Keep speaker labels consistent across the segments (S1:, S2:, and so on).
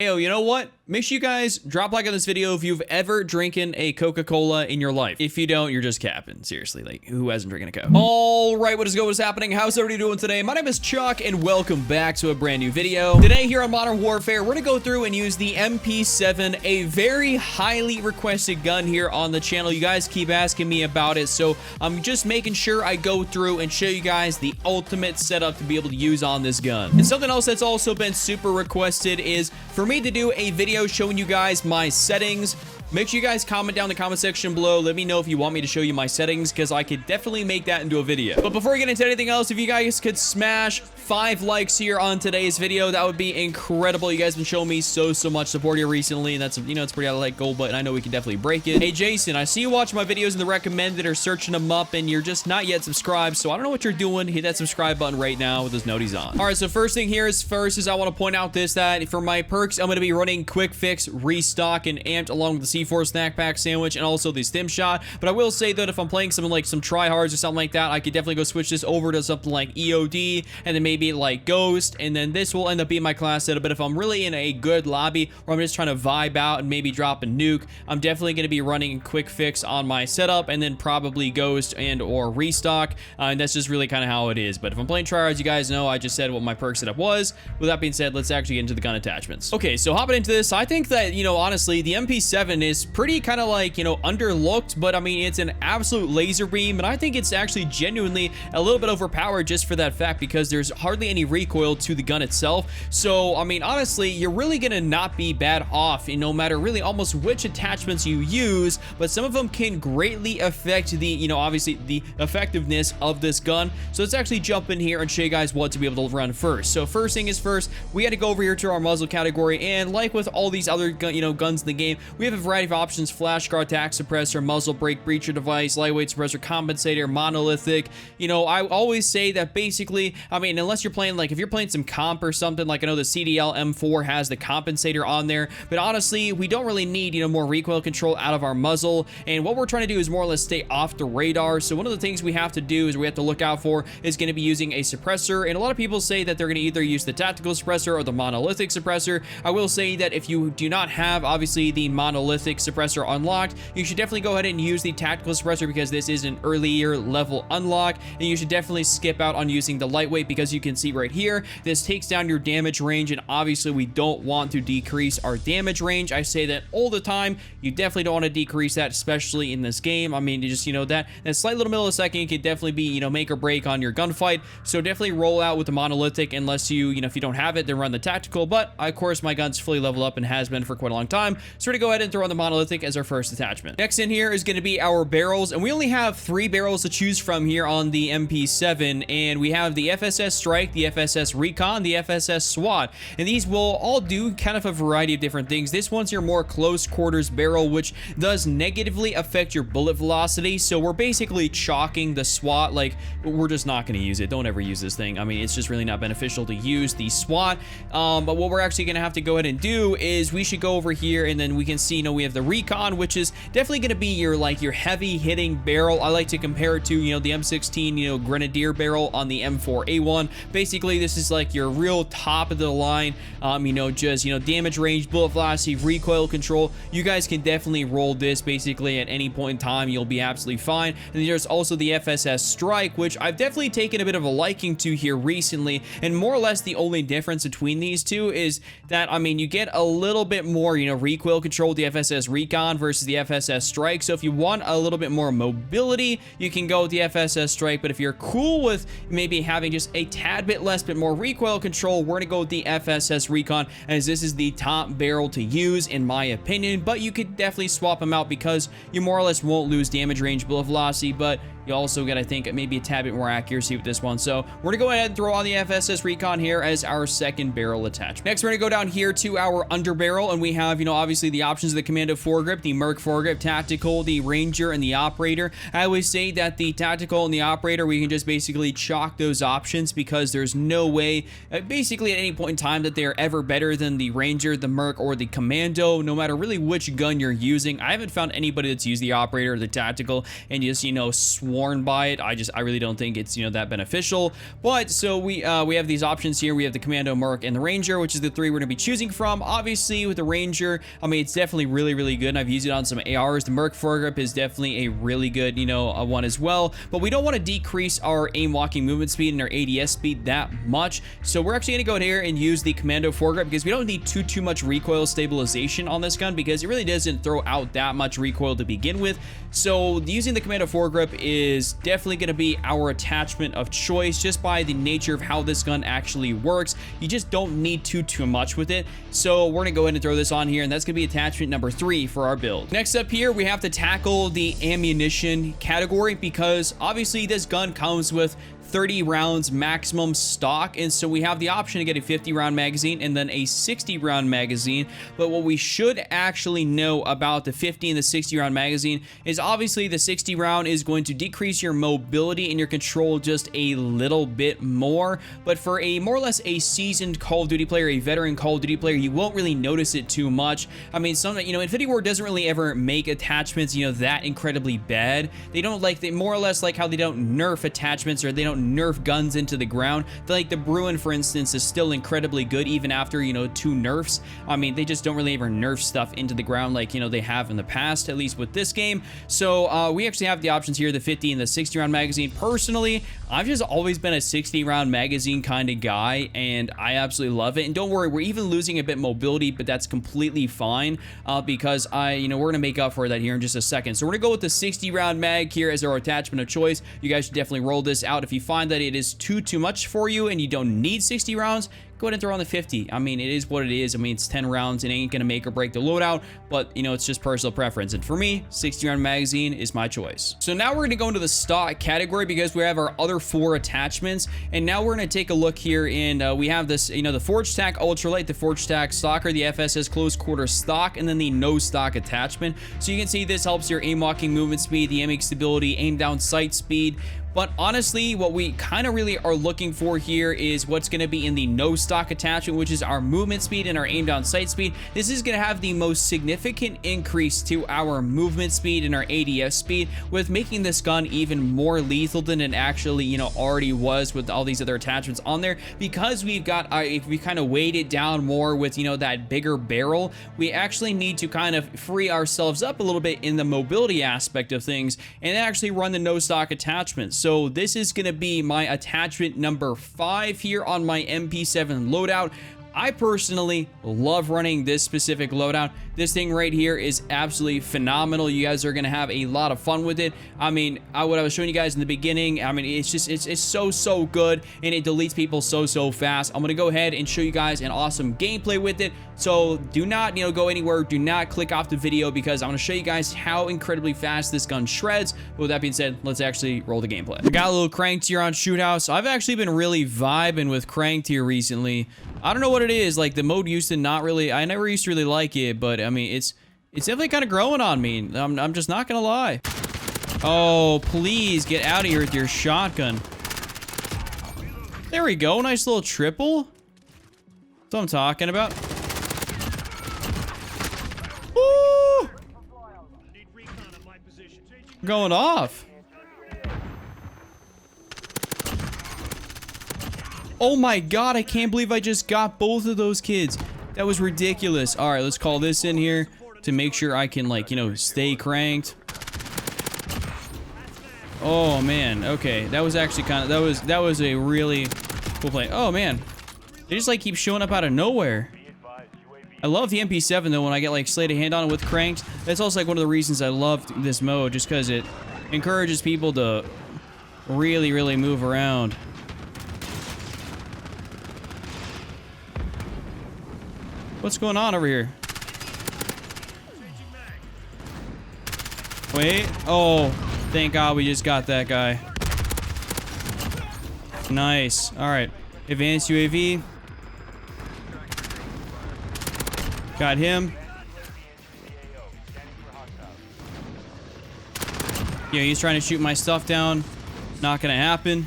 S1: Hey, you know what? Make sure you guys drop a like on this video if you've ever drinking a Coca-Cola in your life. If you don't, you're just capping. Seriously, like, who hasn't drinking a Coke? All right, what is going? What is happening? How's everybody doing today? My name is Chuck, and welcome back to a brand new video. Today here on Modern Warfare, we're gonna go through and use the MP7, a very highly requested gun here on the channel. You guys keep asking me about it, so I'm just making sure I go through and show you guys the ultimate setup to be able to use on this gun. And something else that's also been super requested is for me to do a video showing you guys my settings. Make sure you guys comment down in the comment section below. Let me know if you want me to show you my settings, because I could definitely make that into a video. But before we get into anything else, if you guys could smash 5 likes here on today's video, that would be incredible. You guys have been showing me so much support here recently, and that's, you know, it's pretty out of like goal, but I know we can definitely break it. Hey Jason, I see you watch my videos in the recommended or searching them up, and you're just not yet subscribed, so I don't know what you're doing. Hit that subscribe button right now with those noties on. All right, so first thing here is I want to point out that for my perks, I'm going to be running quick fix, restock, and amped along with the C4 snack pack sandwich and also the stim shot. But I will say that if I'm playing something like some tryhards or something like that, I could definitely go switch this over to something like EOD and then maybe like Ghost, and then this will end up being my class setup. But if I'm really in a good lobby where I'm just trying to vibe out and maybe drop a nuke, I'm definitely going to be running quick fix on my setup and then probably Ghost and or restock, and that's just really kind of how it is. But if I'm playing tryhards, you guys know I just said what my perk setup was. With that being said, let's actually get into the gun attachments. Okay, so hopping into this, I think that, you know, honestly, the MP7 is pretty kind of like, you know, underlooked, but I mean, it's an absolute laser beam, and I think it's actually genuinely a little bit overpowered just for that fact, because there's hardly any recoil to the gun itself. So I mean, honestly, you're really gonna not be bad off, no matter really almost which attachments you use, but some of them can greatly affect the, you know, obviously the effectiveness of this gun. So let's actually jump in here and show you guys what to be able to run first. So first thing is first, we had to go over here to our muzzle category, and like with all these other guns in the game, we have a variety of options: flashguard, attack suppressor, muzzle brake, breacher device, lightweight suppressor, compensator, monolithic. You know, I always say that basically, I mean, unless you're playing, like if you're playing some comp or something, like I know the CDL M4 has the compensator on there, but honestly, we don't really need, you know, more recoil control out of our muzzle. And what we're trying to do is more or less stay off the radar. So one of the things we have to do is we have to look out for is going to be using a suppressor. And a lot of people say that they're going to either use the tactical suppressor or the monolithic suppressor. I will say that if you do not have obviously the monolithic suppressor unlocked, you should definitely go ahead and use the tactical suppressor, because this is an earlier level unlock. And you should definitely skip out on using the lightweight, because you can see right here, this takes down your damage range, and obviously we don't want to decrease our damage range. I say that all the time. You definitely don't want to decrease that, especially in this game. I mean, you just, you know, that slight little millisecond can definitely be, you know, make or break on your gunfight. So definitely roll out with the monolithic, unless you know, if you don't have it, then run the tactical. But of course, my gun's fully leveled up and has been for quite a long time, so we're gonna go ahead and throw on the monolithic as our first attachment. Next in here is going to be our barrels, and we only have 3 barrels to choose from here on the MP7, and we have the FSS Strike, the FSS Recon, the FSS SWAT, and these will all do kind of a variety of different things. This one's your more close quarters barrel, which does negatively affect your bullet velocity, so we're basically chalking the SWAT. Like, we're just not going to use it. Don't ever use this thing. I mean, it's just really not beneficial to use the SWAT. But what we're actually going to have to go ahead and do is we should go over here, and then we can see, you know, we have the Recon, which is definitely going to be your, like, your heavy hitting barrel. I like to compare it to, you know, the M16, you know, Grenadier barrel on the M4A1. Basically, this is like your real top of the line, you know, just, you know, damage range, bullet velocity, recoil control. You guys can definitely roll this basically at any point in time. You'll be absolutely fine. And there's also the FSS Strike, which I've definitely taken a bit of a liking to here recently. And more or less the only difference between these two is that, I mean, you get a little bit more, you know, recoil control with the FSS Recon versus the FSS Strike. So if you want a little bit more mobility, you can go with the FSS Strike. But if you're cool with maybe having just a tad bit less but more recoil control, we're gonna go with the FSS Recon, as this is the top barrel to use in my opinion. But you could definitely swap them out, because you more or less won't lose damage range, bullet velocity, but you also got, I think, maybe a tad bit more accuracy with this one. So we're gonna go ahead and throw on the FSS Recon here as our second barrel attachment. Next, we're gonna go down here to our underbarrel, and we have, you know, obviously the options of the Commando foregrip, the Merc foregrip, tactical, the Ranger, and the Operator. I always say that the tactical and the Operator, we can just basically chalk those options, because there's no way, basically at any point in time, that they're ever better than the Ranger, the Merc, or the Commando, no matter really which gun you're using. I haven't found anybody that's used the Operator or the tactical and just, you know, swarm worn by it. I really don't think it's, you know, that beneficial. But so we have these options here. We have the Commando, Merc, and the Ranger, which is the three we're gonna be choosing from. Obviously, with the Ranger, I mean, it's definitely really, really good, and I've used it on some ARs. The Merc foregrip is definitely a really good, you know, one as well. But we don't want to decrease our aim walking movement speed and our ADS speed that much. So we're actually gonna go here and use the Commando foregrip because we don't need too much recoil stabilization on this gun because it really doesn't throw out that much recoil to begin with. So using the Commando foregrip is definitely going to be our attachment of choice just by the nature of how this gun actually works. You just don't need too much with it. So we're going to go ahead and throw this on here, and that's going to be attachment number 3 for our build. Next up here, we have to tackle the ammunition category because obviously this gun comes with 30 rounds maximum stock, and so we have the option to get a 50 round magazine and then a 60 round magazine. But what we should actually know about the 50 and the 60 round magazine is obviously the 60 round is going to decrease your mobility and your control just a little bit more. But for a more or less a seasoned Call of Duty player, a veteran Call of Duty player, you won't really notice it too much. I mean, you know, Infinity Ward doesn't really ever make attachments, you know, that incredibly bad. They don't they more or less like how they don't nerf attachments or they don't nerf guns into the ground. Like the Bruin, for instance, is still incredibly good even after, you know, 2 nerfs. I mean, they just don't really ever nerf stuff into the ground like, you know, they have in the past, at least with this game. So we actually have the options here, the 50 and the 60 round magazine. Personally, I've just always been a 60 round magazine kind of guy, and I absolutely love it. And don't worry, we're even losing a bit mobility, but that's completely fine because we're gonna make up for that here in just a second. So we're gonna go with the 60 round mag here as our attachment of choice. You guys should definitely roll this out. If you find that it is too much for you and you don't need 60 rounds, go ahead and throw on the 50. I mean, it is what it is. I mean, it's 10 rounds. It ain't gonna make or break the loadout, but you know, it's just personal preference. And for me, 60 round magazine is my choice. So now we're gonna go into the stock category because we have our other 4 attachments. And now we're gonna take a look here, and we have this, you know, the Forge Tac Ultralight, the Forge Tac Stalker, the FSS Close Quarter Stock, and then the no stock attachment. So you can see this helps your aim walking movement speed, the aiming stability, aim down sight speed. But honestly, what we kind of really are looking for here is what's going to be in the no stock attachment, which is our movement speed and our aim down sight speed. This is going to have the most significant increase to our movement speed and our ADS speed, with making this gun even more lethal than it actually, you know, already was with all these other attachments on there. Because we've got, if we kind of weighed it down more with, you know, that bigger barrel, we actually need to kind of free ourselves up a little bit in the mobility aspect of things and actually run the no stock attachment. So this is going to be my attachment number 5 here on my MP7 loadout. I personally love running this specific loadout. This thing right here is absolutely phenomenal. You guys are going to have a lot of fun with it. I mean, what I was showing you guys in the beginning, I mean, it's just, it's so good, and it deletes people so fast. I'm going to go ahead and show you guys an awesome gameplay with it. So do not, you know, go anywhere. Do not click off the video because I'm going to show you guys how incredibly fast this gun shreds. But with that being said, let's actually roll the gameplay. I got a little Cranked here on Shoot House. I've actually been really vibing with Cranked here recently. I don't know what it is. Like, the mode used to not really, I never used to really like it, but I mean, it's definitely kind of growing on me. I'm just not gonna lie. Oh, please get out of here with your shotgun. There we go. Nice little triple. That's what I'm talking about. Woo! Going off. Oh my god, I can't believe I just got both of those kids. That was ridiculous. All right, let's call this in here to make sure I can, like, you know, stay cranked. Oh man, okay. That was actually kind of, that was a really cool play. Oh man, they just like keep showing up out of nowhere. I love the MP7 though when I get like sleight of hand on it with cranked. That's also like one of the reasons I love this mode, just because it encourages people to really move around. What's going on over here? Wait. Oh, thank God we just got that guy. Nice. All right. Advanced UAV. Got him. Yeah, he's trying to shoot my stuff down. Not gonna happen.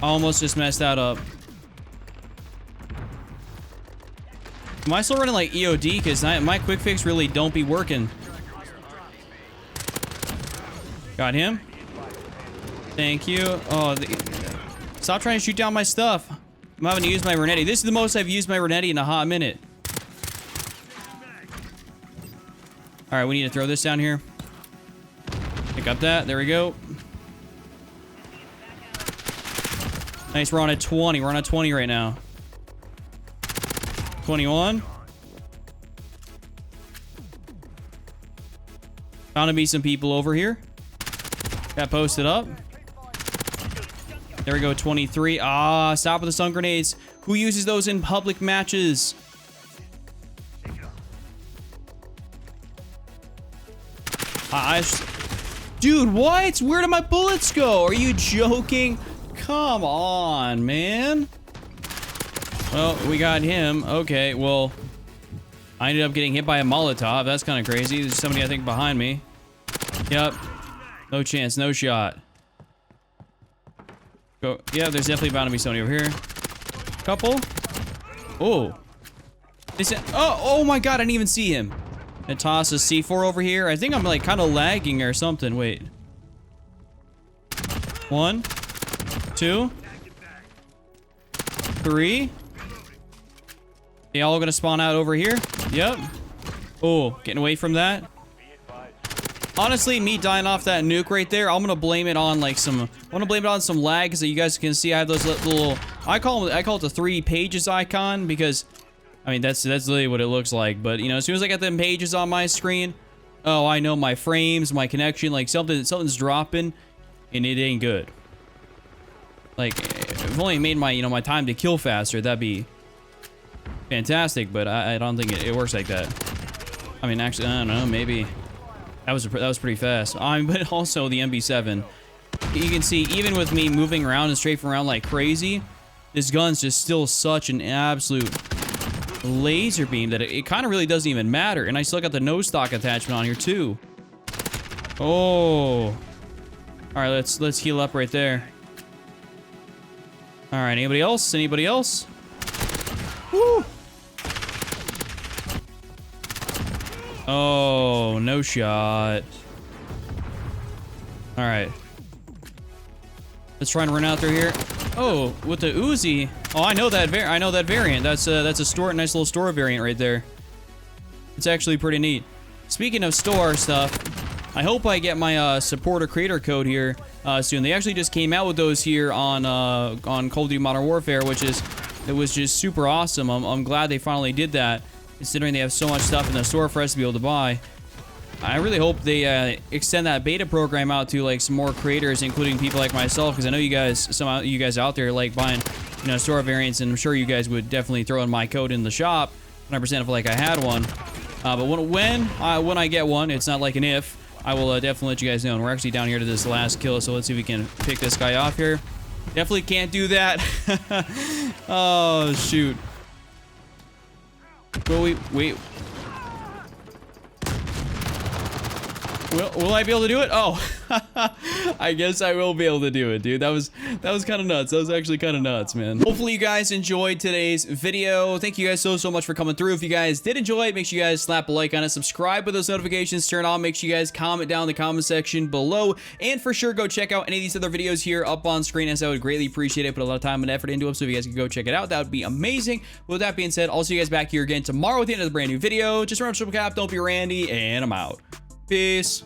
S1: Almost just messed that up. Am I still running like EOD? Because my quick fix really don't be working. Got him. Thank you. Oh, stop trying to shoot down my stuff. I'm having to use my Renetti. This is the most I've used my Renetti in a hot minute. All right, we need to throw this down here. Pick up that. There we go. Nice, we're on a 20. We're on a 20 right now. 21. Found to be some people over here. Got posted up. There we go, 23. Ah, stop with the stun grenades. Who uses those in public matches? Dude, what? Where did my bullets go? Are you joking? Come on, man. Well, we got him. Okay, well, I ended up getting hit by a Molotov. That's kind of crazy. There's somebody, I think, behind me. Yep. No chance, no shot. Go. Yeah, there's definitely bound to be somebody over here. Couple. Oh. Oh my god, I didn't even see him. And toss a C4 over here. I think I'm like kind of lagging or something. Wait. 1, 2, 3. They all gonna spawn out over here. Yep. Oh, getting away from that. Honestly, me dying off that nuke right there, I'm gonna blame it on like some. I want to blame it on some lag, so you guys can see I have those little. I call it the 3 pages icon because, I mean that's literally what it looks like. But you know, as soon as I got them pages on my screen, oh, I know my frames, my connection, like something's dropping, and it ain't good. Like, if only it made my my time to kill faster, that'd be fantastic. But I don't think it works like that. I mean, actually, I don't know, maybe. That was pretty fast. But also the MP7. You can see, even with me moving around and strafing around like crazy, this gun's just still such an absolute laser beam that it kind of really doesn't even matter. And I still got the no stock attachment on here too. Oh. All right, let's heal up right there. All right, anybody else? Anybody else? Woo! Oh, no shot. All right. Let's try and run out through here. Oh, with the Uzi. Oh, I know that variant. That's a nice little store variant right there. It's actually pretty neat. Speaking of store stuff, I hope I get my supporter creator code here soon. They actually just came out with those here on Call of Duty Modern Warfare, it was just super awesome. I'm glad they finally did that, considering they have so much stuff in the store for us to be able to buy. I really hope they extend that beta program out to like some more creators, including people like myself, because I know you guys, some of you guys out there like buying, store variants, and I'm sure you guys would definitely throw in my code in the shop, 100% if like I had one. But when I get one, it's not like an if. I will definitely let you guys know. And we're actually down here to this last kill, so let's see if we can pick this guy off here. Definitely can't do that. Oh shoot. Will we? Will I be able to do it? Oh, I guess I will be able to do it, dude. That was kind of nuts. That was actually kind of nuts, man. Hopefully you guys enjoyed today's video. Thank you guys so much for coming through. If you guys did enjoy it, make sure you guys slap a like on it, subscribe with those notifications turned on. Make sure you guys comment down in the comment section below, and for sure go check out any of these other videos here up on screen, as I would greatly appreciate it. Put a lot of time and effort into them, so if you guys could go check it out, that would be amazing. With that being said, I'll see you guys back here again tomorrow with the end of the brand new video. Just remember, triple cap, don't be Randy, and I'm out. Peace.